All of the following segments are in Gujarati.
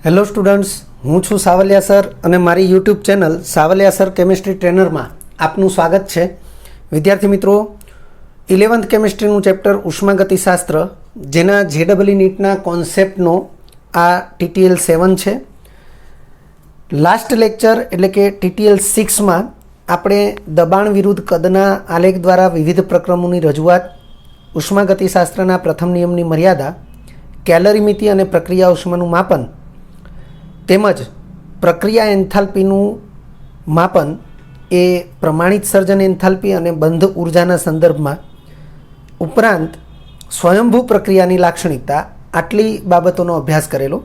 હેલો સ્ટુડન્ટ્સ, હું છું સાવલિયા સર અને મારી YouTube channel Savaliya sir chemistry ટ્રેનરમાં આપનું સ્વાગત છે. વિદ્યાર્થી મિત્રો, 11th કેમિસ્ટ્રીનું ચેપ્ટર ઉષ્માગતિશાસ્ત્ર, જેના JEE નીટના કોન્સેપ્ટનો આ TTL 7 છે. લાસ્ટ લેક્ચર એટલે કે TTL 6માં આપણે દબાણ વિરુદ્ધ કદના આલેખ દ્વારા વિવિધ પ્રક્રમોની રજૂઆત, ઉષ્માગતિશાસ્ત્રના પ્રથમ નિયમની મર્યાદા, કેલરીમિતિ અને પ્રક્રિયા ઉષ્માનું માપન તેમજ પ્રક્રિયા એન્થાલ્પીનું માપન એ પ્રમાણિત સર્જન એન્થાલ્પી અને બંધ ઉર્જાના સંદર્ભમાં, ઉપરાંત સ્વયંભૂ પ્રક્રિયાની લાક્ષણિકતા, આટલી બાબતોનો અભ્યાસ કરેલો.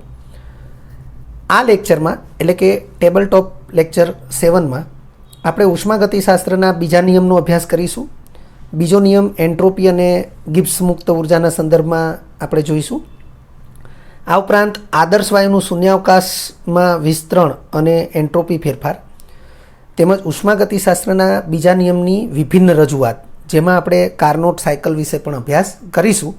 આ લેક્ચરમાં એટલે કે ટેબલ ટોપ લેક્ચર 7માં આપણે ઉષ્માગતિશાસ્ત્રના બીજા નિયમનો અભ્યાસ કરીશું. બીજો નિયમ એન્ટ્રોપી અને ગિબ્સ મુક્ત ઉર્જાના સંદર્ભમાં આપણે જોઈશું. આ ઉપરાંત આદર્શ વાયુનું શૂન્યાવકાશમાં વિસ્તરણ અને એન્ટ્રોપી ફેરફાર, તેમજ ઉષ્માગતિશાસ્ત્રના બીજા નિયમની વિભિન્ન રજૂઆત, જેમાં આપણે કાર્નોટ સાયકલ વિશે પણ અભ્યાસ કરીશું.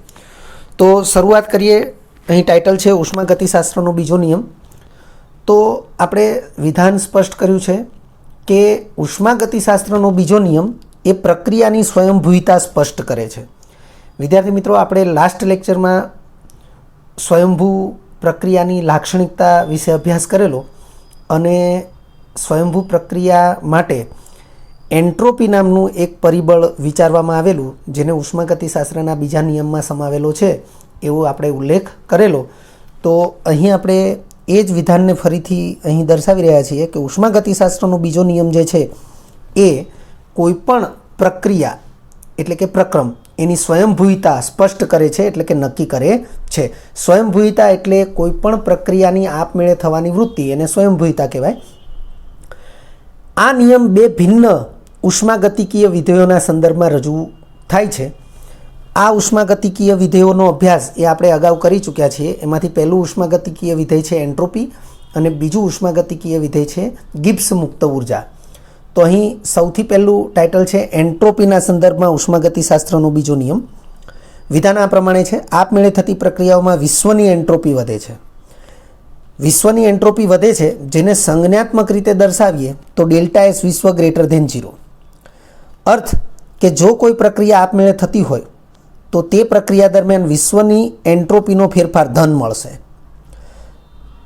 તો શરૂઆત કરીએ. અહીં ટાઇટલ છે ઉષ્માગતિશાસ્ત્રનો બીજો નિયમ. તો આપણે વિધાન સ્પષ્ટ કર્યું છે કે ઉષ્માગતિશાસ્ત્રનો બીજો નિયમ એ પ્રક્રિયાની સ્વયંભૂતા સ્પષ્ટ કરે છે. વિદ્યાર્થી મિત્રો, આપણે લાસ્ટ લેક્ચરમાં સ્વયંભૂ પ્રક્રિયાની લાક્ષણિકતા વિશે અભ્યાસ કરેલો અને સ્વયંભૂ પ્રક્રિયા માટે એન્ટ્રોપી નામનું એક પરિબળ વિચારવામાં આવેલું, જેને ઉષ્માગતિશાસ્ત્રના બીજા નિયમમાં સમાવેલો છે, એવો આપણે ઉલ્લેખ કરેલો. તો અહીં આપણે એ જ વિધાનને ફરીથી અહીં દર્શાવી રહ્યા છીએ કે ઉષ્માગતિશાસ્ત્રનો બીજો નિયમ જે છે એ કોઈપણ પ્રક્રિયા એટલે કે પ્રક્રમ એની સ્વયંભૂતા સ્પષ્ટ કરે છે, એટલે કે નક્કી કરે છે. સ્વયંભૂતા એટલે કોઈપણ પ્રક્રિયાની આપમેળે થવાની વૃત્તિ, એને સ્વયંભૂતા કહેવાય. આ નિયમ બે ભિન્ન ઉષ્માગતિકીય વિધેયોના સંદર્ભમાં રજૂ થાય છે. આ ઉષ્માગતિકીય વિધેયોનો અભ્યાસ એ આપણે અગાઉ કરી ચૂક્યા છીએ. એમાંથી પહેલું ઉષ્માગતિકીય વિધેય છે એન્ટ્રોપી અને બીજું ઉષ્માગતિકીય વિધેય છે ગિબ્સ મુક્ત ઉર્જા. તો અહીં સૌથી પહેલું ટાઇટલ છે એન્ટ્રોપીના સંદર્ભમાં ઉષ્માગતિશાસ્ત્રનો બીજો નિયમ. વિધાન આ પ્રમાણે છે: આપમેળે થતી પ્રક્રિયાઓમાં વિશ્વની એન્ટ્રોપી વધે છે. વિશ્વની એન્ટ્રોપી વધે છે, જેને સંજ્ઞાત્મક રીતે દર્શાવીએ તો ડેલ્ટા એસ વિશ્વ ગ્રેટર ધેન 0. અર્થ કે જો કોઈ પ્રક્રિયા આપમેળે થતી હોય તો તે પ્રક્રિયા દરમિયાન વિશ્વની એન્ટ્રોપીનો ફેરફાર ધન મળશે,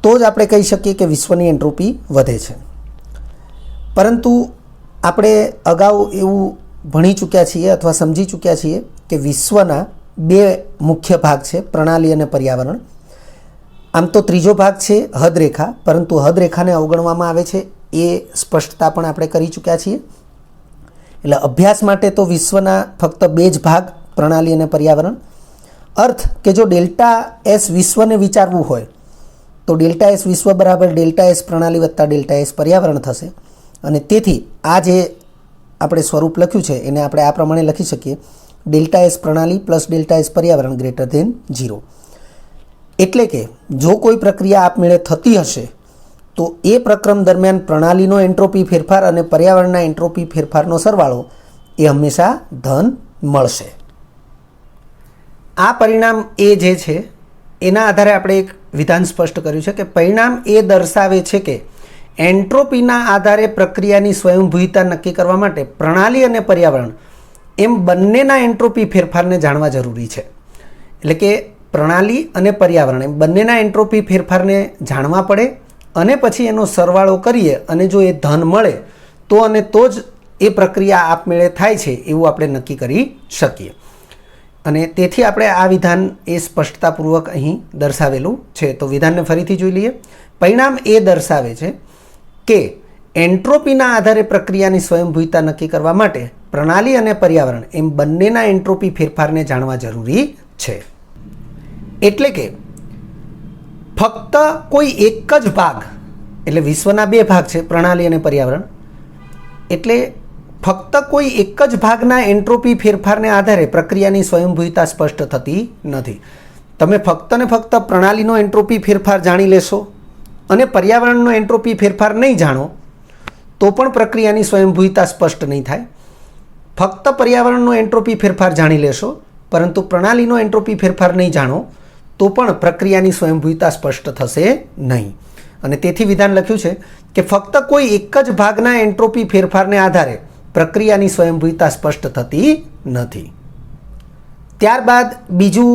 તો જ આપણે કહી શકીએ કે વિશ્વની એન્ટ્રોપી વધે છે. પરંતુ આપણે અગાઉ એવું ભણી ચૂક્યા છીએ અથવા સમજી ચૂક્યા છીએ કે વિશ્વના બે મુખ્ય ભાગ છે, પ્રણાલી અને પર્યાવરણ. આમ તો ત્રીજો ભાગ છે હદરેખા, પરંતુ હદરેખાને અવગણવામાં આવે છે, એ સ્પષ્ટતા પણ આપણે કરી ચૂક્યા છીએ. એટલે અભ્યાસ માટે તો વિશ્વના ફક્ત બે જ ભાગ, પ્રણાલી અને પર્યાવરણ. અર્થ કે જો ડેલ્ટા એસ વિશ્વને વિચારવું હોય તો ડેલ્ટા એસ વિશ્વ બરાબર ડેલ્ટા એસ પ્રણાલી વત્તા ડેલ્ટા એસ પર્યાવરણ થશે. અને તેથી આ જે આપણે સ્વરૂપ લખ્યું છે એને આપણે આ પ્રમાણે લખી શકીએ: ડેલ્ટા એસ પ્રણાલી પ્લસ ડેલ્ટા એસ પર્યાવરણ ગ્રેટર ધેન 0. એટલે કે જો કોઈ પ્રક્રિયા આપમેળે થતી હશે તો એ પ્રક્રમ દરમિયાન પ્રણાલીનો એન્ટ્રોપી ફેરફાર અને પર્યાવરણના એન્ટ્રોપી ફેરફારનો સરવાળો એ હંમેશા ધન મળશે. આ પરિણામ એ જે છે એના આધારે આપણે એક વિધાન સ્પષ્ટ કર્યું છે કે પરિણામ એ દર્શાવે છે કે એન્ટ્રોપીના આધારે પ્રક્રિયાની સ્વયંભૂતા નક્કી કરવા માટે પ્રણાલી અને પર્યાવરણ એમ બંનેના એન્ટ્રોપી ફેરફારને જાણવા જરૂરી છે. એટલે કે પ્રણાલી અને પર્યાવરણ એમ બંનેના એન્ટ્રોપી ફેરફારને જાણવા પડે અને પછી એનો સરવાળો કરીએ અને જો એ ધન મળે તો અને તો જ એ પ્રક્રિયા આપમેળે થાય છે એવું આપણે નક્કી કરી શકીએ. અને તેથી આપણે આ વિધાન એ સ્પષ્ટતાપૂર્વક અહીં દર્શાવેલું છે. તો વિધાનને ફરીથી જોઈ લઈએ. પરિણામ એ દર્શાવે છે કે એન્ટ્રોપીના આધારે પ્રક્રિયાની સ્વયંભૂતા નક્કી કરવા માટે પ્રણાલી અને પર્યાવરણ એમ બંનેના એન્ટ્રોપી ફેરફારને જાણવા જરૂરી છે. એટલે કે ફક્ત કોઈ એક જ ભાગ, એટલે વિશ્વના બે ભાગ છે, પ્રણાલી અને પર્યાવરણ, એટલે ફક્ત કોઈ એક જ ભાગના એન્ટ્રોપી ફેરફારને આધારે પ્રક્રિયાની સ્વયંભૂતા સ્પષ્ટ થતી નથી. તમે ફક્ત ને ફક્ત પ્રણાલીનો એન્ટ્રોપી ફેરફાર જાણી લેશો અને પર્યાવરણનો એન્ટ્રોપી ફેરફાર નહીં જાણો તો પણ પ્રક્રિયાની સ્વયંભૂતા સ્પષ્ટ નહીં થાય. ફક્ત પર્યાવરણનો એન્ટ્રોપી ફેરફાર જાણી લેશો પરંતુ પ્રણાલીનો એન્ટ્રોપી ફેરફાર નહીં જાણો તો પણ પ્રક્રિયાની સ્વયંભૂતા સ્પષ્ટ થશે નહીં. અને તેથી વિધાન લખ્યું છે કે ફક્ત કોઈ એક જ ભાગના એન્ટ્રોપી ફેરફારને આધારે પ્રક્રિયાની સ્વયંભૂતા સ્પષ્ટ થતી નથી. ત્યારબાદ બીજું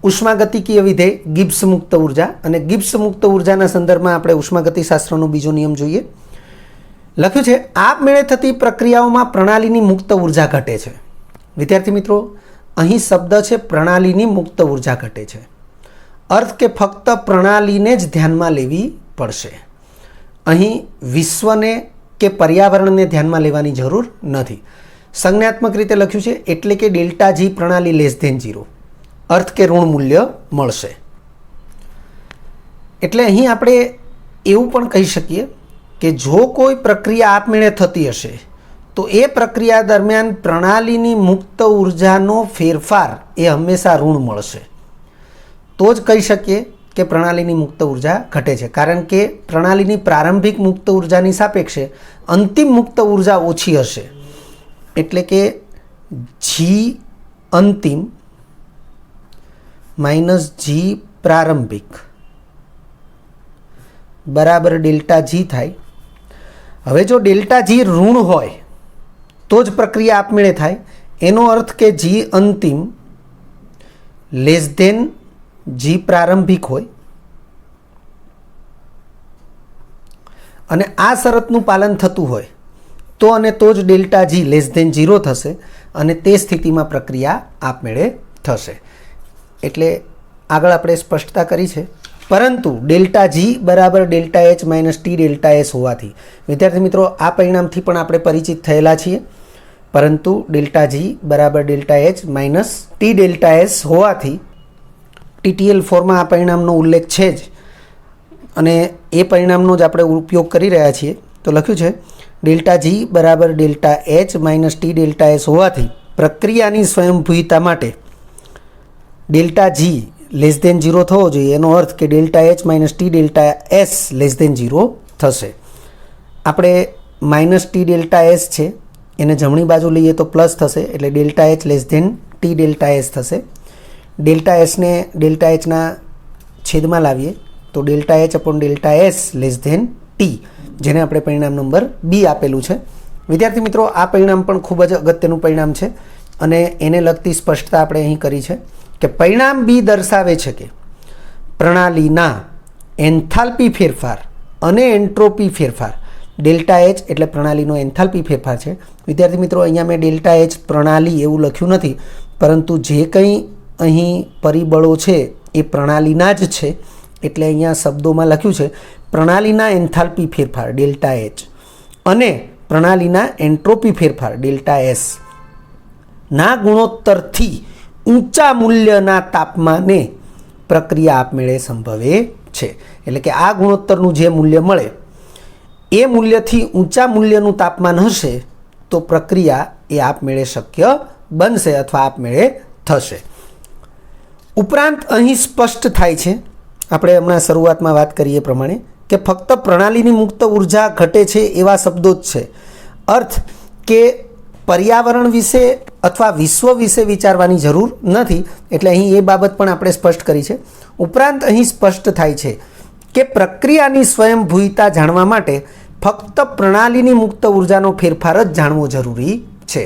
ઉષ્માગતિકીય વિધેય ગિબ્સ મુક્ત ઉર્જા, અને ગિબ્સ મુક્ત ઉર્જાના સંદર્ભમાં આપણે ઉષ્માગતિશાસ્ત્રનો બીજો નિયમ જોઈએ. લખ્યું છે આપમેળે થતી પ્રક્રિયાઓમાં પ્રણાલીની મુક્ત ઉર્જા ઘટે છે. વિદ્યાર્થી મિત્રો, અહીં શબ્દ છે પ્રણાલીની મુક્ત ઉર્જા ઘટે છે. અર્થ કે ફક્ત પ્રણાલીને જ ધ્યાનમાં લેવી પડશે. અહીં વિશ્વને કે પર્યાવરણને ધ્યાનમાં લેવાની જરૂર નથી. સંજ્ઞાત્મક રીતે લખ્યું છે એટલે કે ડેલ્ટા જી પ્રણાલી લેસ ધેન 0, અર્થ કે ઋણ મૂલ્ય મળશે. એટલે અહીં આપણે એવું પણ કહી શકીએ કે જો કોઈ પ્રક્રિયા આપમેળે થતી હશે તો એ પ્રક્રિયા દરમિયાન પ્રણાલીની મુક્ત ઉર્જાનો ફેરફાર એ હંમેશા ઋણ મળશે. તો જ કહી શકીએ કે પ્રણાલીની મુક્ત ઉર્જા ઘટે છે, કારણ કે પ્રણાલીની પ્રારંભિક મુક્ત ઉર્જાની સાપેક્ષે અંતિમ મુક્ત ઉર્જા ઓછી હશે. એટલે કે જી અંતિમ માઇનસ જી પ્રારંભિક બરાબર ડેલ્ટા જી થાય. હવે જો ડેલ્ટા જી ઋણ હોય તો જ પ્રક્રિયા આપમેળે થાય. એનો અર્થ કે જી અંતિમ લેસ ધેન જી પ્રારંભિક હોય, અને આ શરતનું પાલન થતું હોય તો અને તો જ ડેલ્ટા જી લેસ ધેન 0 થશે, અને તે સ્થિતિમાં પ્રક્રિયા આપમેળે થશે. એટલે આગળ આપણે સ્પષ્ટતા કરી છે. પરંતુ ડેલ્ટા જી બરાબર delta H minus T delta S હોવાથી, વિદ્યાર્થી મિત્રો આ પરિણામથી પણ આપણે પરિચિત થયેલા છીએ. પરંતુ ડેલ્ટા જી બરાબર delta H minus T delta S હોવાથી TTL ફોરમાં આ પરિણામનો ઉલ્લેખ છે જ, અને એ પરિણામનો જ આપણે ઉપયોગ કરી રહ્યા છીએ. તો લખ્યું છે ડેલ્ટા જી બરાબર delta H minus T delta S હોવાથી પ્રક્રિયાની સ્વયંભૂતા માટે ડેલ્ટા જી લેસ ધેન 0 થવો જોઈએ. એનો અર્થ કે delta H minus T delta S less than 0 થશે. આપણે માઇનસ ટી ડેલ્ટા એસ છે એને જમણી બાજુ લઈએ તો પ્લસ થશે, એટલે delta H less than T delta S થશે. ડેલ્ટા એસને ડેલ્ટા એચના છેદમાં લાવીએ તો delta H upon delta S less than T, જેને આપણે પરિણામ નંબર બી આપેલું છે. વિદ્યાર્થી મિત્રો, આ પરિણામ પણ ખૂબ જ અગત્યનું પરિણામ છે, અને એને લગતી સ્પષ્ટતા આપણે અહીં કરી છે કે પરિણામ બી દર્શાવે છે કે પ્રણાલીના એન્થાલ્પી ફેરફાર અને એન્ટ્રોપી ફેરફાર, ડેલ્ટા એચ એટલે પ્રણાલીનો એન્થાલ્પી ફેરફાર છે. વિદ્યાર્થી મિત્રો, અહીંયા મેં ડેલ્ટા એચ પ્રણાલી એવું લખ્યું નથી, પરંતુ જે કંઈ અહીં પરિબળો છે એ પ્રણાલીના જ છે. એટલે અહીંયા શબ્દોમાં લખ્યું છે પ્રણાલીના એન્થાલ્પી ફેરફાર ડેલ્ટા એચ અને પ્રણાલીના એન્ટ્રોપી ફેરફાર ડેલ્ટા એસ ના ગુણોત્તરથી ઊંચા મૂલ્યના તાપમાને પ્રક્રિયા આપમેળે સંભવે છે. એટલે કે આ ગુણોત્તરનું જે મૂલ્ય મળે એ મૂલ્યથી ઊંચા મૂલ્યનું તાપમાન હશે તો પ્રક્રિયા એ આપમેળે શક્ય બનશે અથવા આપમેળે થશે. ઉપરાંત અહીં સ્પષ્ટ થાય છે, આપણે હમણાં શરૂઆતમાં વાત કરીએ પ્રમાણે, કે ફક્ત પ્રણાલીની મુક્ત ઉર્જા ઘટે છે એવા શબ્દો જ છે. અર્થ કે પર્યાવરણ વિશે અથવા વિશ્વ વિશે વિચારવાની જરૂર નથી. એટલે અહીં એ બાબત પણ આપણે સ્પષ્ટ કરી છે. ઉપરાંત અહીં સ્પષ્ટ થાય છે કે પ્રક્રિયાની સ્વયંભૂતા જાણવા માટે ફક્ત પ્રણાલીની મુક્ત ઉર્જાનો ફેરફાર જ જાણવો જરૂરી છે.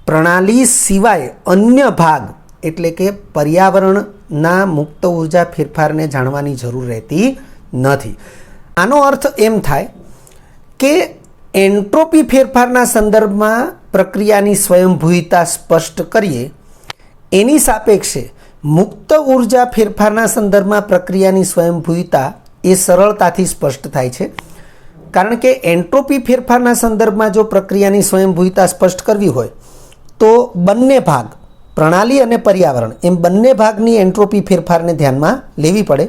પ્રણાલી સિવાય અન્ય ભાગ એટલે કે પર્યાવરણના મુક્ત ઉર્જા ફેરફારને જાણવાની જરૂર રહેતી નથી. આનો અર્થ એમ થાય કે એન્ટ્રોપી ફેરફારના સંદર્ભમાં પ્રક્રિયાની સ્વયંભૂતા સ્પષ્ટ કરીએ એની સાપેક્ષે મુક્ત ઉર્જા ફેરફારના સંદર્ભમાં પ્રક્રિયાની સ્વયંભૂતા એ સરળતાથી સ્પષ્ટ થાય છે. કારણ કે એન્ટ્રોપી ફેરફારના સંદર્ભમાં જો પ્રક્રિયાની સ્વયંભૂતા સ્પષ્ટ કરવી હોય તો બંને ભાગ, પ્રણાલી અને પર્યાવરણ, એમ બંને ભાગની એન્ટ્રોપી ફેરફારને ધ્યાનમાં લેવી પડે.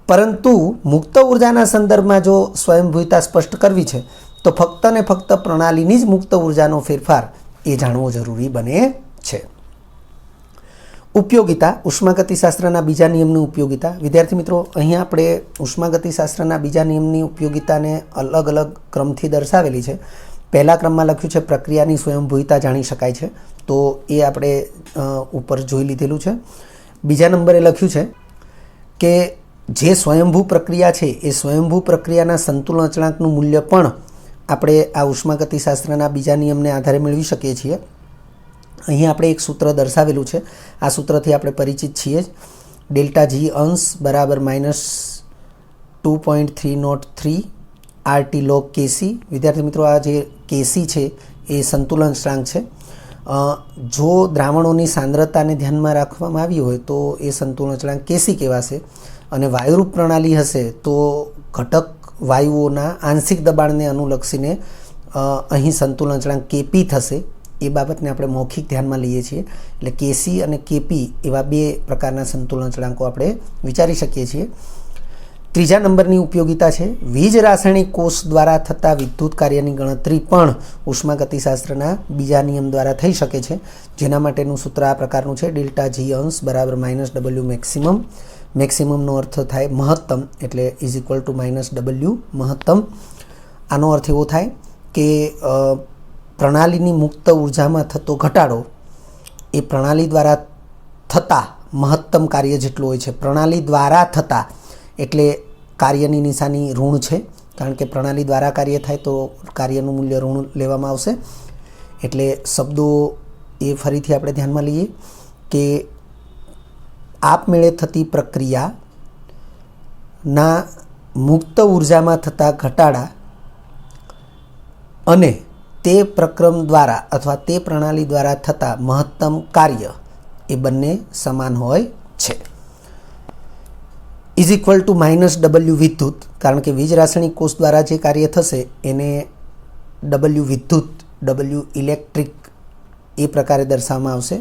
પરંતુ મુક્ત ઉર્જાના સંદર્ભમાં જો સ્વયંભૂતા સ્પષ્ટ કરવી છે તો ફક્ત ને ફક્ત પ્રણાલીની જ મુક્ત ઉર્જાનો ફેરફાર એ જાણવો જરૂરી બને છે. ઉપયોગિતા, ઉષ્માગતિશાસ્ત્રના બીજા નિયમની ઉપયોગિતા. વિદ્યાર્થી મિત્રો, અહીંયા આપણે ઉષ્માગતિશાસ્ત્રના બીજા નિયમની ઉપયોગિતાને અલગ અલગ ક્રમથી દર્શાવેલી છે. પહેલા ક્રમમાં લખ્યું છે પ્રક્રિયાની સ્વયંભૂતા જાણી શકાય છે, તો એ આપણે ઉપર જોઈ લીધેલું છે. બીજા નંબરે લખ્યું છે કે જે સ્વયંભૂ પ્રક્રિયા છે એ સ્વયંભૂ પ્રક્રિયાના સંતુલન અચળાંકનું મૂલ્ય પણ આપણે આ ઉષ્માગતિશાસ્ત્રના બીજા નિયમને આધારે મેળવી શકીએ છીએ. અહીં આપણે એક સૂત્ર દર્શાવેલું છે. આ સૂત્રથી આપણે પરિચિત છીએ જ. ડેલ્ટા જી અંશ બરાબર -2.303 RT log KC. વિદ્યાર્થી મિત્રો, આ જે KC છે એ સંતુલન અચળાંક છે. જો દ્રાવણોની સાંદ્રતાને ધ્યાનમાં રાખવામાં આવી હોય તો એ સંતુલન અચળાંક KC કહેવાશે. અને વાયુરૂપ પ્રણાલી હશે તો ઘટક વાયુઓના આંશિક દબાણને અનુલક્ષીને અહીં સંતુલન અચળાંક KP થશે. એ બાબતને આપણે મૌખિક ધ્યાનમાં લઈએ છીએ. એટલે KC અને KP એવા બે પ્રકારના સંતુલન અચળાંકો આપણે વિચારી શકીએ છીએ. ત્રીજા નંબરની ઉપયોગિતા છે વીજ રાસાયણિક કોષ દ્વારા થતા વિદ્યુત કાર્યની ગણતરી પણ ઉષ્માગતિશાસ્ત્રના બીજા નિયમ દ્વારા થઈ શકે છે. જેના માટેનું સૂત્ર આ પ્રકારનું છે. ડેલ્ટા જી અંશ બરાબર -W મેક્સિમમ. મેક્સિમમનો અર્થ થાય મહત્તમ, એટલે ઇઝ ઇક્વલ ટુ -W મહત્તમ. આનો અર્થ એવો થાય કે પ્રણાલીની મુક્ત ઉર્જામાં થતો ઘટાડો એ પ્રણાલી દ્વારા થતા મહત્તમ કાર્ય જેટલું હોય છે. પ્રણાલી દ્વારા થતા એટલે કાર્યની નિશાની ઋણ છે, કારણ કે પ્રણાલી દ્વારા કાર્ય થાય તો કાર્યનું મૂલ્ય ઋણ લેવામાં આવશે. એટલે શબ્દો એ ફરીથી આપણે ધ્યાનમાં લઈએ કે આપમેળે થતી પ્રક્રિયાના મુક્ત ઉર્જામાં થતા ઘટાડા અને તે પ્રક્રમ દ્વારા અથવા તે પ્રણાલી દ્વારા થતા મહત્તમ કાર્ય એ બંને સમાન હોય છે. ઇઝ ઇક્વલ ટુ -W વિદ્યુત, કારણ કે વીજ રાસાયણિક કોષ દ્વારા જે કાર્ય થશે એને W વિદ્યુત, W ઇલેક્ટ્રિક એ પ્રકારે દર્શાવવામાં આવશે.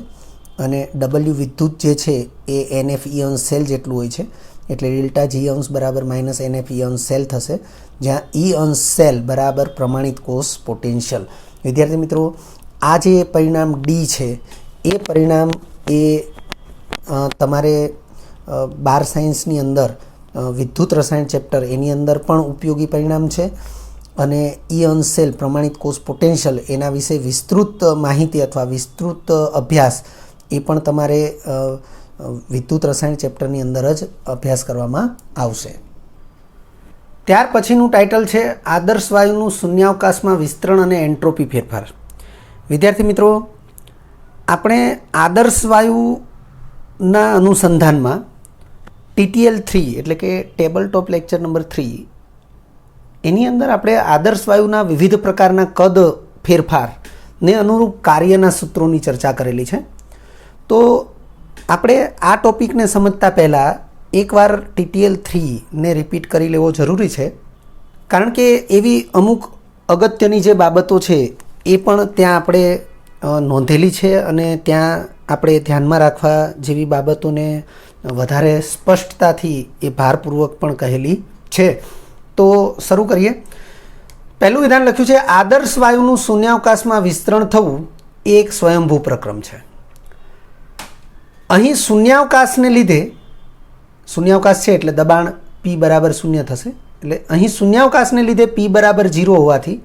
અને W વિદ્યુત જે છે એ NFE અંશ સેલ જેટલું હોય છે. એટલે ડેલ્ટા જી અંશ બરાબર -NFE અંશ સેલ થશે, જ્યાં E અંશ સેલ બરાબર પ્રમાણિત કોષ પોટેન્શિયલ. વિદ્યાર્થી મિત્રો, આ જે પરિણામ D છે એ પરિણામ એ તમારે 12 સાયન્સની અંદર વિદ્યુત રસાયણ ચેપ્ટર એની અંદર પણ ઉપયોગી પરિણામ છે. અને E અંશ સેલ પ્રમાણિત કોષ પોટેન્શિયલ એના વિશે વિસ્તૃત માહિતી અથવા વિસ્તૃત અભ્યાસ એ પણ તમારે વિદ્યુત રસાયણ ચેપ્ટરની અંદર જ અભ્યાસ કરવામાં આવશે. ત્યાર પછીનું ટાઇટલ છે આદર્શ વાયુનું શૂન્યાવકાશમાં વિસ્તરણ અને એન્ટ્રોપી ફેરફાર. વિદ્યાર્થી મિત્રો, આપણે આદર્શ વાયુના અનુસંધાનમાં TTL 3 એટલે કે ટેબલ ટોપ લેક્ચર નંબર 3 એની અંદર આપણે આદર્શ વાયુના વિવિધ પ્રકારના કદ ફેરફારને અનુરૂપ કાર્યના સૂત્રોની ચર્ચા કરેલી છે. તો આપણે આ ટોપિકને સમજતા પહેલાં એકવાર TTL 3ને રિપીટ કરી લેવો જરૂરી છે, કારણ કે એવી અમુક અગત્યની જે બાબતો છે એ પણ ત્યાં આપણે નોંધેલી છે અને ત્યાં આપણે ધ્યાનમાં રાખવા જેવી બાબતોને વધારે સ્પષ્ટતાથી એ ભારપૂર્વક પણ કહેલી છે. તો શરૂ કરીએ. પહેલું વિધાન લખ્યું છે આદર્શ વાયુનું શૂન્યાવકાશમાં વિસ્તરણ થવું એ એક સ્વયંભૂ પ્રક્રમ છે. અહીં શૂન્યાવકાશને લીધે, શૂન્યાવકાશ છે એટલે દબાણ P બરાબર 0 થશે. એટલે અહીં શૂન્યાવકાશને લીધે P બરાબર 0 હોવાથી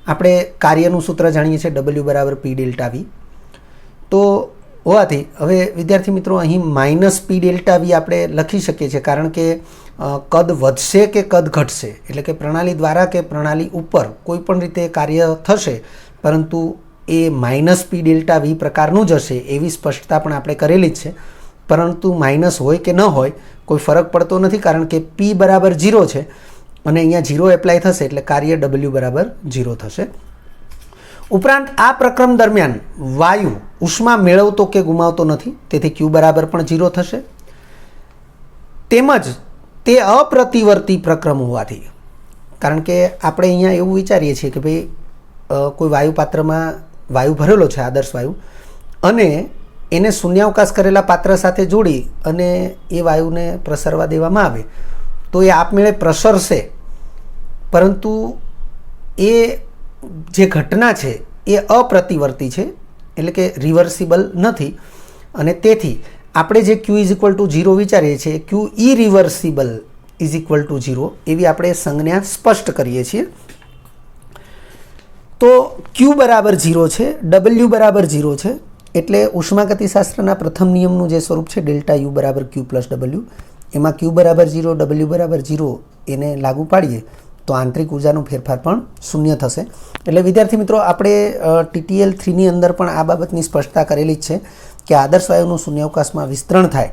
આપણે કાર્યનું સૂત્ર જાણીએ છીએ W બરાબર P ડેલ્ટા V. તો હોવાથી હવે વિદ્યાર્થી મિત્રો અહીં -P ડેલ્ટા V આપણે લખી શકીએ છીએ, કારણ કે કદ વધશે કે કદ ઘટશે એટલે કે પ્રણાલી દ્વારા કે પ્રણાલી ઉપર કોઈ પણ રીતે કાર્ય થશે, પરંતુ એ -P ડેલ્ટા V પ્રકારનું જ હશે એવી સ્પષ્ટતા પણ આપણે કરેલી જ છે. પરંતુ માઇનસ હોય કે ન હોય કોઈ ફરક પડતો નથી, કારણ કે P બરાબર 0 છે અને અહીંયા 0 એપ્લાય થશે એટલે કાર્ય W બરાબર 0 થશે. ઉપરાંત આ પ્રક્રમ દરમિયાન વાયુ ઉષ્મા મેળવતો કે ગુમાવતો નથી, તેથી Q બરાબર પણ 0 થશે. તેમજ તે અપ્રતિવર્તી પ્રક્રમ હોવાથી, કારણ કે આપણે અહીંયા એવું વિચારીએ છીએ કે ભાઈ કોઈ વાયુ પાત્રમાં વાયુ ભરેલો છે, આદર્શ વાયુ, અને એને શૂન્યાવકાશ કરેલા પાત્ર સાથે જોડી અને એ વાયુને પ્રસરવા દેવામાં આવે તો એ આપમેળે પ્રસરશે, પરંતુ એ જે ઘટના છે એ અપ્રતિવર્તી છે એટલે કે રિવર્સિબલ નથી. અને તેથી આપણે જે Q ઇઝ ઇક્વલ ટુ 0 વિચારીએ છીએ, Q irreversible is equal two 0 એવી આપણે સંજ્ઞા સ્પષ્ટ કરીએ છીએ. તો Q બરાબર 0 છે, W બરાબર 0 છે, એટલે ઉષ્માગતિશાસ્ત્રના પ્રથમ નિયમનું જે સ્વરૂપ છે ડેલ્ટા U બરાબર Q પ્લસ W એમાં ક્યુ બરાબર 0, ડબલ્યુ બરાબર 0 એને લાગુ પાડીએ તો આંતરિક ઉર્જાનો ફેરફાર પણ શૂન્ય થશે. એટલે વિદ્યાર્થી મિત્રો, આપણે TTL 3ની અંદર પણ આ બાબતની સ્પષ્ટતા કરેલી જ છે કે આદર્શ વાયુનું શૂન્યાવકાશમાં વિસ્તરણ થાય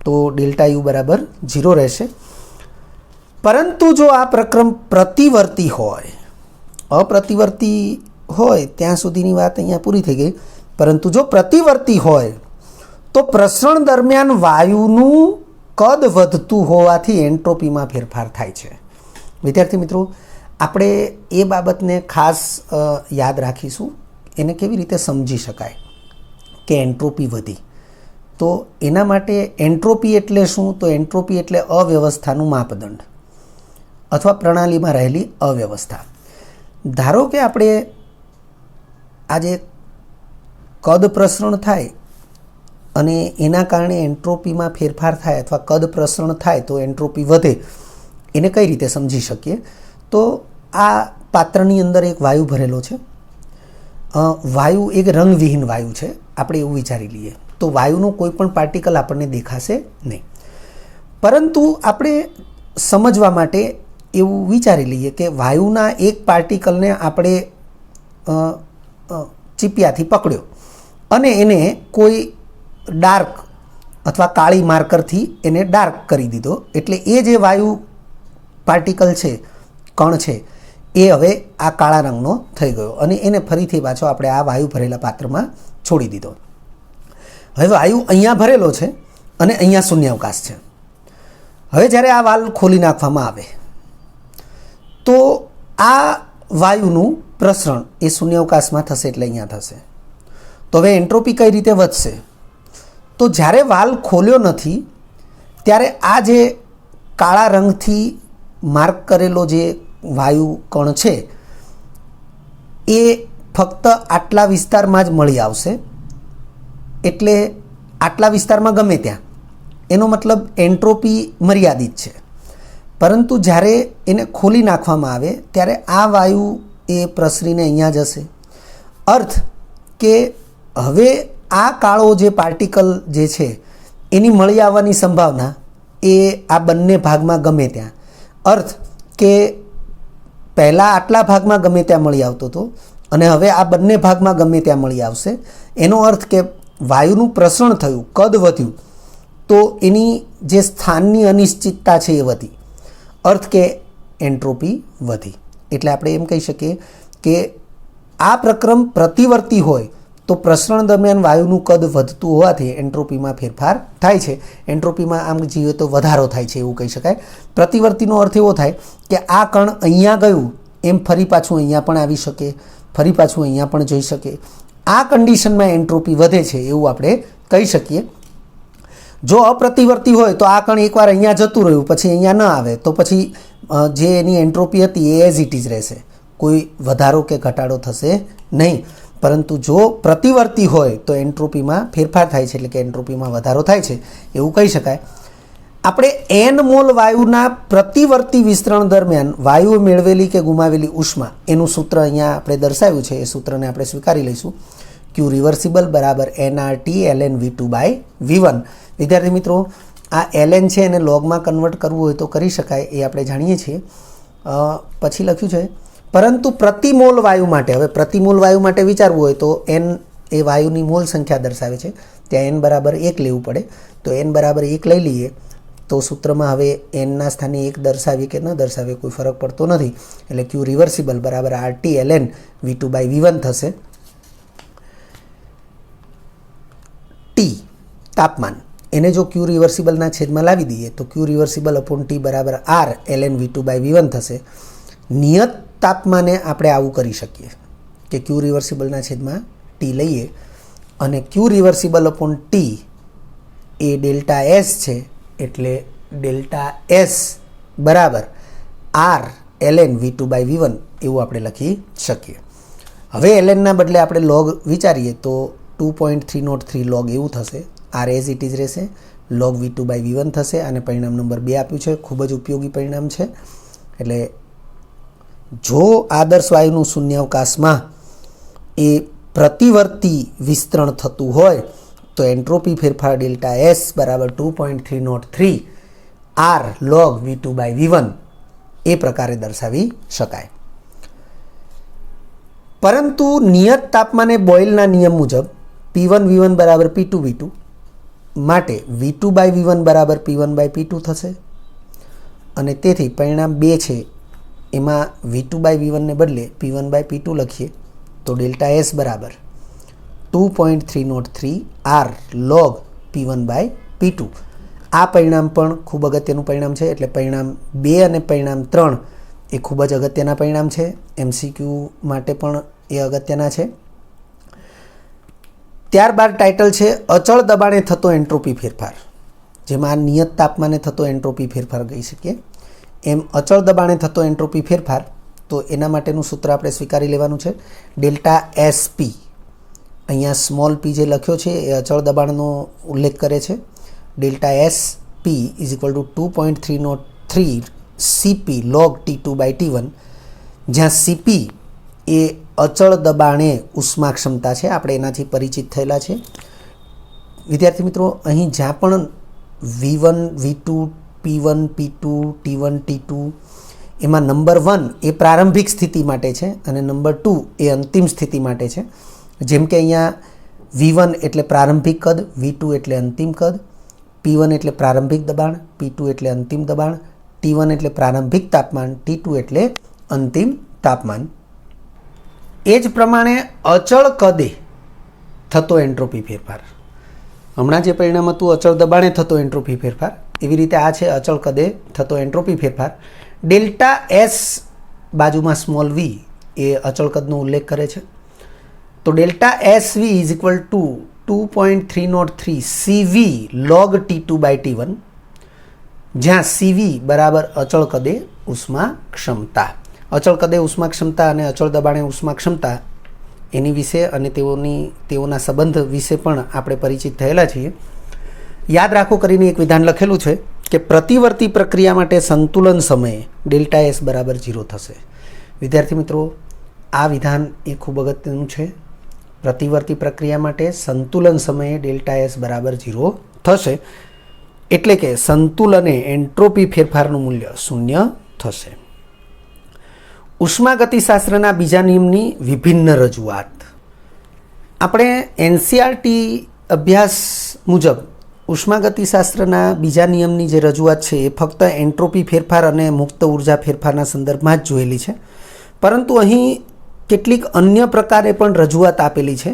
તો ડેલ્ટા યુ બરાબર 0 રહેશે. પરંતુ જો આ પ્રક્રમ પ્રતિવર્તી હોય, અપ્રતિવર્તી હોય ત્યાં સુધીની વાત અહીંયા પૂરી થઈ ગઈ, પરંતુ જો પ્રતિવર્તી હોય તો પ્રસરણ દરમિયાન વાયુનું કદ વધતું હોવાથી એન્ટ્રોપીમાં ફેરફાર થાય છે. વિદ્યાર્થી મિત્રો, આપણે એ બાબતને ખાસ યાદ રાખીશું. એને કેવી રીતે સમજી શકાય કે એન્ટ્રોપી વધી? તો એના માટે એન્ટ્રોપી એટલે શું? તો એન્ટ્રોપી એટલે અવ્યવસ્થાનું માપદંડ અથવા પ્રણાલીમાં રહેલી અવ્યવસ્થા. ધારો કે આપણે આજે કદ પ્રસરણ થાય અને એના કારણે એન્ટ્રોપીમાં ફેરફાર થાય અથવા કદ પ્રસરણ થાય તો એન્ટ્રોપી વધે. એને કઈ રીતે સમજી શકીએ? તો આ પાત્રની અંદર એક વાયુ ભરેલો છે. વાયુ એક રંગવિહીન વાયુ છે, આપણે એવું વિચારી લઈએ તો વાયુનો કોઈ પણ પાર્ટિકલ આપણને દેખાશે નહીં. પરંતુ આપણે સમજવા માટે એવું વિચારી લઈએ કે વાયુના એક પાર્ટિકલને આપણે ચીપિયાથી પકડ્યો અને એને કોઈ ડાર્ક અથવા કાળી માર્કરથી એને ડાર્ક કરી દીધો. એટલે એ જે વાયુ પાર્ટિકલ છે, કણ છે, એ હવે આ કાળા રંગનો થઈ ગયો અને એને ફરીથી પાછો આપણે આ વાયુ ભરેલા પાત્રમાં છોડી દીધો. હવે વાયુ અહીંયા ભરેલો છે અને અહીંયા શૂન્યાવકાશ છે. હવે જ્યારે આ વાલ્વ ખોલી નાખવામાં આવે તો આ વાયુનું પ્રસરણ એ શૂન્યાવકાશમાં થશે એટલે અહીંયા થશે. તો હવે એન્ટ્રોપી કઈ રીતે વધશે? તો જ્યારે વાલ્વ ખોલ્યો નથી ત્યારે આ જે કાળા રંગથી માર્ક કરેલો જે વાયુ કણ છે એ ફક્ત આટલા વિસ્તારમાં જ મળી આવશે. એટલે આટલા વિસ્તારમાં ગમે ત્યાં, એનો મતલબ એન્ટ્રોપી મર્યાદિત છે. પરંતુ જ્યારે એને ખોલી નાખવામાં આવે ત્યારે આ વાયુ એ પ્રસરીને અહીંયા જશે. અર્થ કે હવે આ કાળો જે પાર્ટિકલ જે છે એની મળી આવવાની સંભાવના એ આ બંને ભાગમાં ગમે ત્યાં, અર્થ કે પહેલાં આટલા ભાગમાં ગમે ત્યાં મળી આવતો હતો અને હવે આ બંને ભાગમાં ગમે ત્યાં મળી આવશે. એનો અર્થ કે વાયુનું પ્રસરણ થયું, કદ વધ્યું તો એની જે સ્થાનની અનિશ્ચિતતા છે એ વધી, અર્થ કે એન્ટ્રોપી વધી. એટલે આપણે એમ કહી શકીએ કે આ પ્રક્રમ પ્રતિવર્તી હોય તો પ્રસરણ દરમિયાન વાયુનું કદ વધતું હોવાથી એન્ટ્રોપીમાં ફેરફાર થાય છે. એન્ટ્રોપીમાં આમ જોઈએ તો વધારો થાય છે એવું કહી શકાય. પ્રતિવર્તીનો અર્થ એવો થાય કે આ કણ અહીંયા ગયું એમ ફરી પાછું અહીંયા પણ આવી શકે, ફરી પાછું અહીંયા પણ જઈ શકે. આ કન્ડિશનમાં એન્ટ્રોપી વધે છે એવું આપણે કહી શકીએ. જો અપ્રતિવર્તી હોય તો આ કણ એકવાર અહીંયા જતું રહ્યું પછી અહીંયા ન આવે તો પછી જે એની એન્ટ્રોપી હતી એ એઝ ઇટ ઇઝ રહેશે, કોઈ વધારો કે ઘટાડો થશે નહીં. પરંતુ જો પ્રતિવર્તી હોય તો એન્ટ્રોપીમાં ફેરફાર થાય છે, એટલે કે એન્ટ્રોપીમાં વધારો થાય છે એવું કહી શકાય. આપણે n મોલ વાયુના પ્રતિવર્તી વિસ્તરણ દરમિયાન વાયુએ મેળવેલી કે ગુમાવેલી ઉષ્મા એનું સૂત્ર અહીંયા આપણે દર્શાવ્યું છે. એ સૂત્રને આપણે સ્વીકારી લઈશું. Q રિવર્સિબલ બરાબર nRT ln V2/V1. વિદ્યાર્થી મિત્રો, આ ln છે એને લોગમાં કન્વર્ટ કરવું હોય તો કરી શકાય, એ આપણે જાણીએ છીએ. પછી લખ્યું છે પરંતુ પ્રતિમોલ વાયુ માટે, હવે પ્રતિમોલ વાયુ માટે વિચારવું હોય તો n એ વાયુની મોલ સંખ્યા દર્શાવે છે, ત્યાં n બરાબર 1 લેવું પડે. તો n બરાબર 1 લઈ લઈએ તો સૂત્રમાં હવે nના સ્થાને 1 દર્શાવીએ કે ન દર્શાવીએ કોઈ ફરક પડતો નથી. એટલે Q રિવર્સિબલ બરાબર RT ln V2/V1 થશે. T તાપમાન, એને જો Q રિવર્સિબલના છેદમાં લાવી દઈએ તો Q રિવર્સિબલ અપોન T બરાબર R ln V2/V1 થશે. નિયત તાપમાને આપણે આવું કરી શકીએ કે Q રિવર્સિબલના છેદમાં T લઈએ અને Q રિવર્સિબલ અપોન T એ ડેલ્ટા S છે, એટલે ડેલ્ટા S બરાબર R ln V2/V1 એવું આપણે લખી શકીએ. હવે lnના બદલે આપણે લોગ વિચારીએ તો 2.303 લોગ એવું થશે. R એઝ ઇટ ઇઝ રહેશે, લોગ V2/V1 થશે અને પરિણામ નંબર 2 આપ્યું છે. ખૂબ જ ઉપયોગી પરિણામ છે. એટલે જો આદર્શ વાયુનું શૂન્યાવકાશમાં એ પ્રતિવર્તી વિસ્તરણ થતું હોય તો એન્ટ્રોપી ફેરફાર ડેલ્ટા S બરાબર 2.303 આર લોગ V2/V1 એ પ્રકારે દર્શાવી શકાય. પરંતુ નિયત તાપમાને બોઇલના નિયમ મુજબ P1V1 બરાબર P2V2 માટે V2/V1 બરાબર P1/P2 થશે અને તેથી પરિણામ 2 છે એમાં V2/V1 ને બદલે P1/P2 લખીએ તો ડેલ્ટા એસ બરાબર 2.303 R log P1/P2. આ પરિણામ પણ ખૂબ અગત્યનું પરિણામ છે. એટલે પરિણામ 2 અને પરિણામ 3 એ ખૂબ જ અગત્યના પરિણામ છે. MCQ માટે પણ એ અગત્યના છે. ત્યારબાદ ટાઇટલ છે અચળ દબાણે થતો એન્ટ્રોપી ફેરફાર. જેમાં નિયત તાપમાને થતો એન્ટ્રોપી ફેરફાર કહી શકીએ. એમ અચળ દબાણે થતો એન્ટ્રોપી ફેરફાર, તો એના માટેનું સૂત્ર આપણે સ્વીકારી લેવાનું છે ડેલ્ટા SP. અહીંયા સ્મોલ p જે લખ્યો છે એ અચળ દબાણનો ઉલ્લેખ કરે છે. Delta SP is equal two 2.303 CP log T2/T1, જ્યાં CP એ અચળ દબાણે ઉષ્મા ક્ષમતા છે. આપણે એનાથી પરિચિત થયેલા છે. વિદ્યાર્થી મિત્રો, અહીં જ્યાં પણ V1, V2, P1, P2, T1, T2 એમાં નંબર 1 એ પ્રારંભિક સ્થિતિ માટે છે અને નંબર 2 એ અંતિમ સ્થિતિ માટે છે. જેમ કે અહીંયા V1 એટલે પ્રારંભિક કદ, V2 એટલે અંતિમ કદ, P1 એટલે પ્રારંભિક દબાણ, P2 એટલે અંતિમ દબાણ, T1 એટલે પ્રારંભિક તાપમાન, T2 એટલે અંતિમ તાપમાન. એ જ પ્રમાણે અચળ કદે થતો એન્ટ્રોપી ફેરફાર. હમણાં જે પરિણામ હતું અચળ દબાણે થતો એન્ટ્રોપી ફેરફાર, એવી રીતે આ છે અચળ કદે થતો એન્ટ્રોપી ફેરફાર. ડેલ્ટા એસ બાજુમાં સ્મોલ v એ અચળ કદનો ઉલ્લેખ કરે છે. તો delta SV is equal two 2.303 CV log T2/T1, જ્યાં CV બરાબર અચળ કદે ઉષ્મા ક્ષમતા. અચળ કદે ઉષ્મા ક્ષમતા અને અચળ દબાણે ઉષ્મા ક્ષમતા એની વિશે અને તેઓના સંબંધ વિશે પણ આપણે પરિચિત થયેલા છીએ. યાદ રાખો કરીને એક વિધાન લખેલું છે કે પ્રતિવર્તી પ્રક્રિયા માટે સંતુલન સમયે ડેલ્ટા એસ બરાબર 0 થશે. વિદ્યાર્થી મિત્રો, આ વિધાન એ ખૂબ અગત્યનું છે. પ્રતિવર્તી પ્રક્રિયા માટે સંતુલન સમયે ડેલ્ટા એસ બરાબર 0 થશે, એટલે કે સંતુલને એન્ટ્રોપી ફેરફારનું મૂલ્ય 0 થશે. ઉષ્માગતિશાસ્ત્રના બીજા નિયમની વિભિન્ન રજૂઆત. આપણે NCERT અભ્યાસ મુજબ ઉષ્માગતિશાસ્ત્રના બીજા નિયમની જે રજૂઆત છે એ ફક્ત એન્ટ્રોપી ફેરફાર અને મુક્ત ઉર્જા ફેરફારના સંદર્ભમાં જ જોયેલી છે. પરંતુ અહીં કેટલીક અન્ય પ્રકારે પણ રજૂઆત આપેલી છે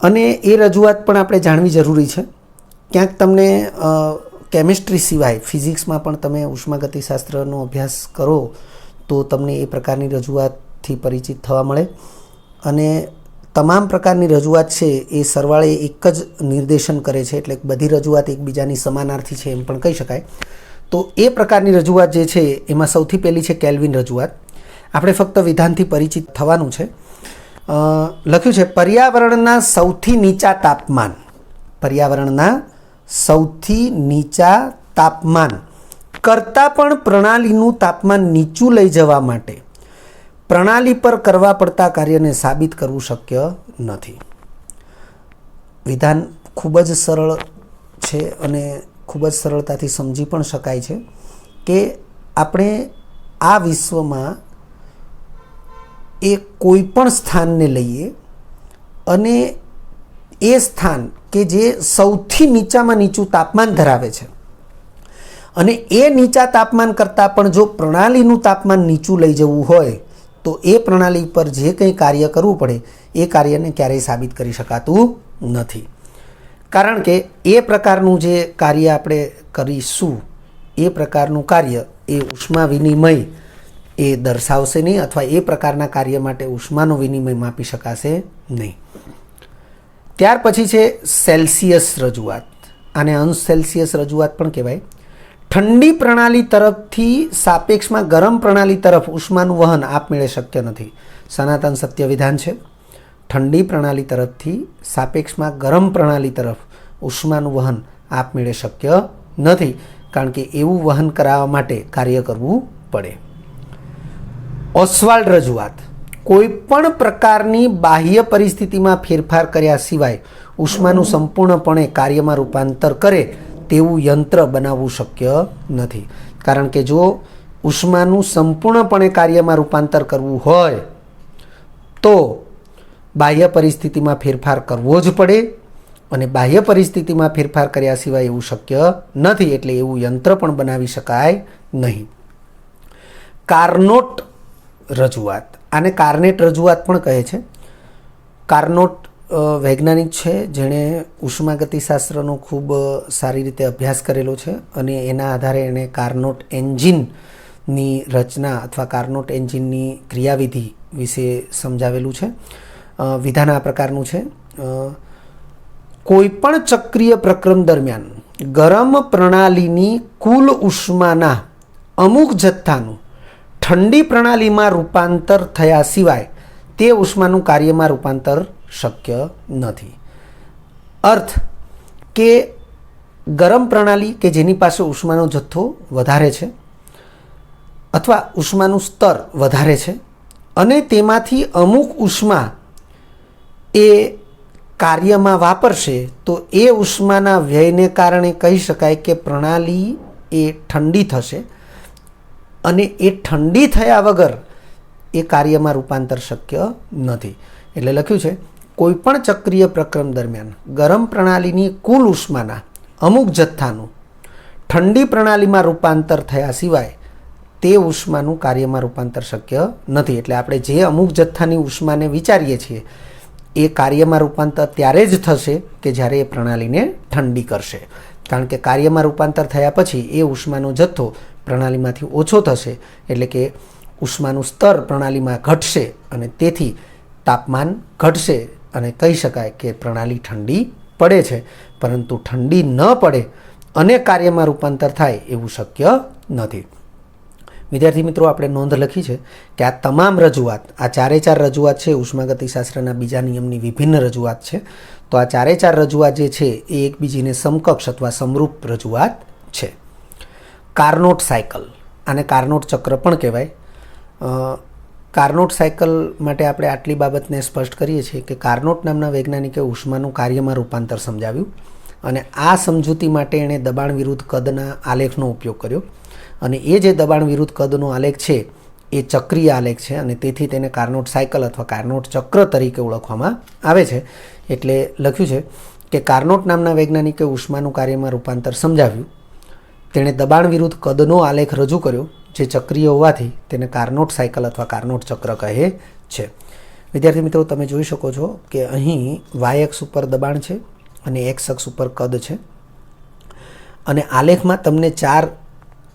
અને એ રજૂઆત પણ આપણે જાણવી જરૂરી છે. ક્યાંક તમને કેમિસ્ટ્રી સિવાય ફિઝિક્સમાં પણ તમે ઉષ્માગતિશાસ્ત્રનો અભ્યાસ કરો તો તમને એ પ્રકારની રજૂઆતથી પરિચિત થવા મળે. અને તમામ પ્રકારની રજૂઆત છે એ સરવાળે એક જ નિર્દેશન કરે છે, એટલે બધી રજૂઆત એકબીજાની સમાનાર્થી છે એમ પણ કહી શકાય. તો એ પ્રકારની રજૂઆત જે છે એમાં સૌથી પહેલી છે કેલ્વિન રજૂઆત. આપણે ફક્ત વિધાનથી પરિચિત થવાનું છે. લખ્યું છે પર્યાવરણના સૌથી નીચા તાપમાન કરતાં પણ પ્રણાલીનું તાપમાન નીચું લઈ જવા માટે પ્રણાલી પર કરવા પડતા કાર્યને સાબિત કરવું શક્ય નથી. વિધાન ખૂબ જ સરળ છે અને ખૂબ જ સરળતાથી સમજી પણ શકાય છે કે આપણે આ વિશ્વમાં એ કોઈ પણ સ્થાનને લઈએ અને એ સ્થાન કે જે સૌથી નીચામાં નીચું તાપમાન ધરાવે છે અને એ નીચા તાપમાન કરતાં પણ જો પ્રણાલીનું તાપમાન નીચું લઈ જવું હોય તો એ પ્રણાલી પર જે કંઈ કાર્ય કરવું પડે એ કાર્યને ક્યારેય સાબિત કરી શકાતું નથી. કારણ કે એ પ્રકારનું જે કાર્ય આપણે કરીશું એ પ્રકારનું કાર્ય એ ઉષ્મા વિનિમય એ દર્શાવશે નહીં, અથવા એ પ્રકારના કાર્ય માટે ઉષ્માનો વિનિમય માપી શકાશે નહીં. ત્યાર પછી છે સેલ્સિયસ રજૂઆત. આને અંશ સેલ્સિયસ રજૂઆત પણ કહેવાય. ઠંડી પ્રણાલી તરફથી સાપેક્ષમાં ગરમ પ્રણાલી તરફ ઉષ્માનું વહન આપમેળે શક્ય નથી. સનાતન સત્ય વિધાન છે. ઠંડી પ્રણાલી તરફથી સાપેક્ષમાં ગરમ પ્રણાલી તરફ ઉષ્માનું વહન આપમેળે શક્ય નથી, કારણ કે એવું વહન કરાવવા માટે કાર્ય કરવું પડે. ઓસ્વાલ્ડ રજૂઆત. કોઈ પણ પ્રકારની બાહ્ય પરિસ્થિતિમાં ફેરફાર કર્યા સિવાય ઉષ્માનું સંપૂર્ણપણે કાર્યમાં રૂપાંતર કરે તેવું યંત્ર બનાવવું શક્ય નથી. કારણ કે જો ઉષ્માનું સંપૂર્ણપણે કાર્યમાં રૂપાંતર કરવું હોય તો બાહ્ય પરિસ્થિતિમાં ફેરફાર કરવો જ પડે, અને બાહ્ય પરિસ્થિતિમાં ફેરફાર કર્યા સિવાય એવું શક્ય નથી. એટલે એવું યંત્ર પણ બનાવી શકાય નહીં. કાર્નોટ રજૂઆત, આને કાર્નેટ રજૂઆત પણ કહે છે. કાર્નોટ વૈજ્ઞાનિક છે જેણે ઉષ્માગતિશાસ્ત્રનો ખૂબ સારી રીતે અભ્યાસ કરેલો છે, અને એના આધારે એણે કાર્નોટ એન્જિનની રચના અથવા કાર્નોટ એન્જિનની ક્રિયાવિધિ વિશે સમજાવેલું છે. વિધાન આ પ્રકારનું છે: કોઈપણ ચક્રીય પ્રક્રમ દરમિયાન ગરમ પ્રણાલીની કુલ ઉષ્માના અમુક જથ્થાનું ઠંડી પ્રણાલીમાં રૂપાંતર થયા સિવાય તે ઉષ્માનું કાર્યમાં રૂપાંતર શક્ય નથી. અર્થ કે ગરમ પ્રણાલી કે જેની પાસે ઉષ્માનો જથ્થો વધારે છે અથવા ઉષ્માનું સ્તર વધારે છે અને તેમાંથી અમુક ઉષ્મા એ કાર્યમાં વાપરશે, તો એ ઉષ્માના વ્યયને કારણે કહી શકાય કે પ્રણાલી એ ઠંડી થશે, અને એ ઠંડી થયા વગર એ કાર્યમાં રૂપાંતર શક્ય નથી. એટલે લખ્યું છે, કોઈપણ ચક્રીય પ્રક્રમ દરમિયાન ગરમ પ્રણાલીની કુલ ઉષ્માના અમુક જથ્થાનું ઠંડી પ્રણાલીમાં રૂપાંતર થયા સિવાય તે ઉષ્માનું કાર્યમાં રૂપાંતર શક્ય નથી. એટલે આપણે જે અમુક જથ્થાની ઉષ્માને વિચારીએ છીએ એ કાર્યમાં રૂપાંતર ત્યારે જ થશે કે જ્યારે એ પ્રણાલીને ઠંડી કરશે. કારણ કે કાર્યમાં રૂપાંતર થયા પછી એ ઉષ્માનો જથ્થો પ્રણાલીમાંથી ઓછો થશે, એટલે કે ઉષ્માનું સ્તર પ્રણાલીમાં ઘટશે અને તેથી તાપમાન ઘટશે અને કહી શકાય કે પ્રણાલી ઠંડી પડે છે. પરંતુ ઠંડી ન પડે અને કાર્યમાં રૂપાંતર થાય એવું શક્ય નથી. વિદ્યાર્થી મિત્રો, આપણે નોંધ લખી છે કે આ તમામ રજૂઆત, આ ચારે ચાર રજૂઆત છે ઉષ્માગતિશાસ્ત્રના બીજા નિયમની વિભિન્ન રજૂઆત છે. તો આ ચારે ચાર રજૂઆત જે છે એ એકબીજીને સમકક્ષ અથવા સમરૂપ રજૂઆત છે. કાર્નોટ સાયકલ, આને કાર્નોટ ચક્ર પણ કહેવાય. કાર્નોટ સાયકલ માટે આપણે આટલી બાબતને સ્પષ્ટ કરીએ છીએ કે કાર્નોટ નામના વૈજ્ઞાનિકે ઉષ્માનું કાર્યમાં રૂપાંતર સમજાવ્યું, અને આ સમજૂતી માટે એણે દબાણ વિરુદ્ધ કદના આલેખનો ઉપયોગ કર્યો. અને એ જે દબાણ વિરુદ્ધ કદનો આલેખ છે એ ચક્રીય આલેખ છે, અને તેથી તેને કાર્નોટ સાયકલ અથવા કાર્નોટ ચક્ર તરીકે ઓળખવામાં આવે છે. એટલે લખ્યું છે કે કાર્નોટ નામના વૈજ્ઞાનિકે ઉષ્માનું કાર્યમાં રૂપાંતર સમજાવ્યું. તેણે દબાણ વિરુદ્ધ કદનો આલેખ રજૂ કર્યો જે ચક્રીય હોવાથી તેને કાર્નોટ સાયકલ અથવા કાર્નોટ ચક્ર કહે છે. વિદ્યાર્થી મિત્રો, તમે જોઈ શકો છો કે અહીં વાય અક્ષ ઉપર દબાણ છે અને એક્સ અક્ષ ઉપર કદ છે, અને આલેખમાં તમને 4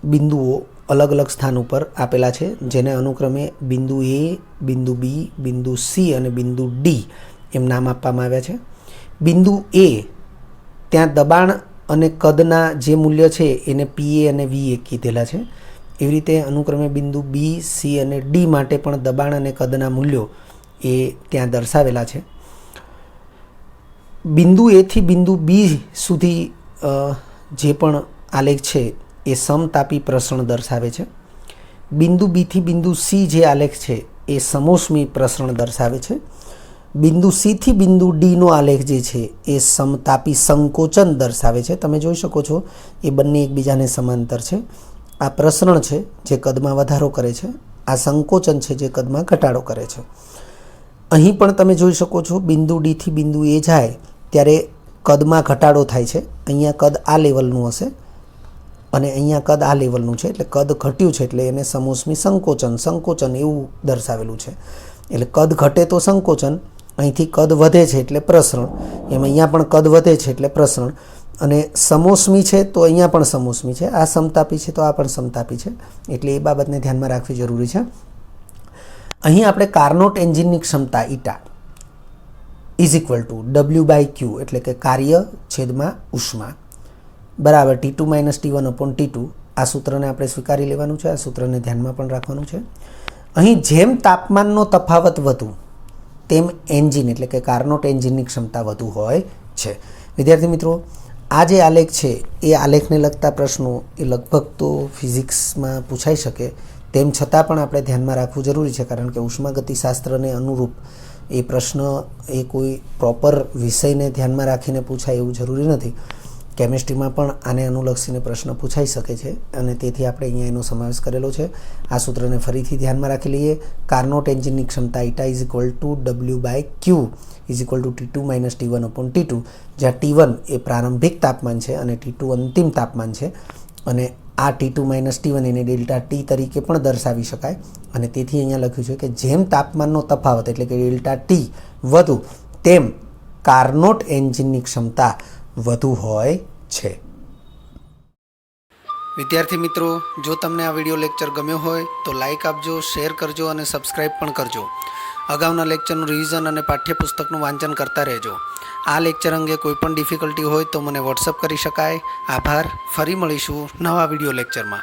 બિંદુઓ અલગ અલગ સ્થાન ઉપર આપેલા છે, જેને અનુક્રમે બિંદુ એ, બિંદુ બી, બિંદુ સી અને બિંદુ ડી એમ નામ આપવામાં આવ્યા છે. બિંદુ એ ત્યાં દબાણ અને કદના જે મૂલ્ય છે એને પીએ અને વીએ કીધેલા છે. એવી રીતે અનુક્રમે બિંદુ બી, સી અને ડી માટે પણ દબાણ અને કદના મૂલ્યો એ ત્યાં દર્શાવેલા છે. બિંદુ એથી બિંદુ બી સુધી જે પણ આલેખ છે એ સમતાપી પ્રસરણ દર્શાવે છે. બિંદુ બીથી બિંદુ સી જે આલેખ છે એ સમોષ્મી પ્રસરણ દર્શાવે છે. બિંદુ સીથી બિંદુ ડીનો આલેખ જે છે એ સમતાપી સંકોચન દર્શાવે છે. તમે જોઈ શકો છો એ બંને એકબીજાને સમાંતર છે. આ પ્રસરણ છે જે કદમાં વધારો કરે છે, આ સંકોચન છે જે કદમાં ઘટાડો કરે છે. અહીં પણ તમે જોઈ શકો છો બિંદુ ડીથી બિંદુ એ જાય ત્યારે કદમાં ઘટાડો થાય છે. અહીંયા કદ આ લેવલનું હશે અને અહીંયા કદ આ લેવલનું છે, એટલે કદ ઘટ્યું છે એટલે એને સમોષ્મી સંકોચન એવું દર્શાવેલું છે. એટલે કદ ઘટે તો સંકોચન, અહીંથી કદ વધે છે એટલે પ્રસરણ, એમ અહીંયા પણ કદ વધે છે એટલે પ્રસરણ, અને સમોષ્મી છે તો અહીંયા પણ સમોષ્મી છે, આ સમતાપી છે તો આ પણ સમતાપી છે. એટલે એ બાબતને ધ્યાનમાં રાખવી જરૂરી છે. અહીં આપણે કાર્નોટ એન્જિનની ક્ષમતા eta is equal to W/Q એટલે કે કાર્ય છેદમાં ઉષ્મા બરાબર T2 - T1 upon T2. આ સૂત્રને આપણે સ્વીકારી લેવાનું છે, આ સૂત્રને ધ્યાનમાં પણ રાખવાનું છે. અહીં જેમ તાપમાનનો તફાવત વધુ તેમ એન્જિન એટલે કે કાર્નોટ એન્જિનની ક્ષમતા વધુ હોય છે. વિદ્યાર્થી મિત્રો, આ જે આલેખ છે એ આલેખને લગતા પ્રશ્નો એ લગભગ તો ફિઝિક્સમાં પૂછાઈ શકે, તેમ છતાં પણ આપણે ધ્યાનમાં રાખવું જરૂરી છે, કારણ કે ઉષ્માગતિશાસ્ત્રને અનુરૂપ એ પ્રશ્ન એ કોઈ પ્રોપર વિષયને ધ્યાનમાં રાખીને પૂછાય એવું જરૂરી નથી. કેમિસ્ટ્રીમાં પણ આને અનુલક્ષીને પ્રશ્ન પૂછાઈ શકે છે અને તેથી આપણે અહીંયા એનો સમાવેશ કરેલો છે. આ સૂત્રને ફરીથી ધ્યાનમાં રાખી લઈએ. કાર્નોટ એન્જિનની ક્ષમતા eta is equal to W/Q is equal to T2 - T1/T2, જ્યાં T1 એ પ્રારંભિક તાપમાન છે અને T2 અંતિમ તાપમાન છે. અને આ T2 - T1 એને ડેલ્ટા T તરીકે પણ દર્શાવી શકાય અને તેથી અહીંયા લખ્યું છે કે જેમ તાપમાનનો તફાવત એટલે કે ડેલ્ટા T વધુ તેમ કાર્નોટ એન્જિનની ક્ષમતા વધુ હોય છે. વિદ્યાર્થી મિત્રો, જો તમને આ વિડીયો લેક્ચર ગમ્યો હોય તો લાઇક આપજો, શેર કરજો અને સબસ્ક્રાઈબ પણ કરજો. અગાઉના લેક્ચરનું રિવિઝન અને પાઠ્યપુસ્તકનું વાંચન કરતા રહેજો. આ લેક્ચર અંગે કોઈ પણ ડિફિકલ્ટી હોય તો મને વોટ્સઅપ કરી શકાય. આભાર. ફરી મળીશું નવા વિડીયો લેક્ચરમાં.